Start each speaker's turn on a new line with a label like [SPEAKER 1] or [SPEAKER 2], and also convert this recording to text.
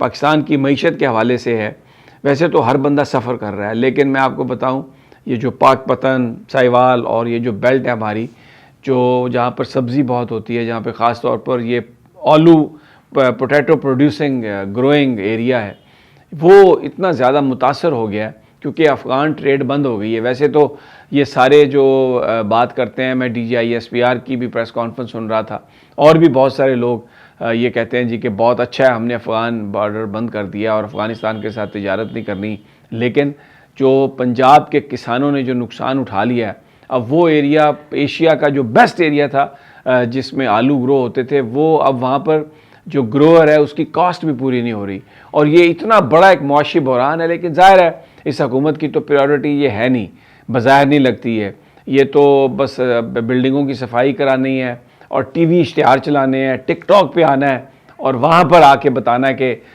[SPEAKER 1] पाकिस्तान की मईशत के हवाले से है। वैसे तो हर बंदा सफ़र कर रहा है, लेकिन मैं आपको बताऊं, ये जो पाकपतन, साहिवाल और ये जो बेल्ट है हमारी, जो जहाँ पर सब्ज़ी बहुत होती है, जहाँ पे ख़ास तौर पर ये आलू पोटैटो प्रोड्यूसिंग ग्रोइंग एरिया है, वो इतना ज़्यादा मुतासर हो गया है क्योंकि अफ़गान ट्रेड बंद हो गई है। वैसे तो ये सारे जो बात करते हैं, मैं DGISPR की भी प्रेस कॉन्फ्रेंस सुन रहा था और भी बहुत सारे लोग ये कहते हैं जी कि बहुत अच्छा है, हमने अफ़गान बॉर्डर बंद कर दिया और अफ़गानिस्तान के साथ तिजारत नहीं करनी। लेकिन जो पंजाब के किसानों ने जो नुकसान उठा लिया है, अब वो एरिया एशिया का जो बेस्ट एरिया था जिसमें आलू ग्रो होते थे, वो अब वहाँ पर जो ग्रोअर है उसकी कॉस्ट भी पूरी नहीं हो रही और ये इतना बड़ा एक मुआशी बहरान है। लेकिन ज़ाहिर है इस हुकूमत की तो प्रायोरिटी ये है नहीं, बाज़ाहिर नहीं लगती है। ये तो बस बिल्डिंगों की सफाई करानी है और TV इश्तिहार चलाने हैं, टिकटॉक पे आना है और वहाँ पर आके बताना है कि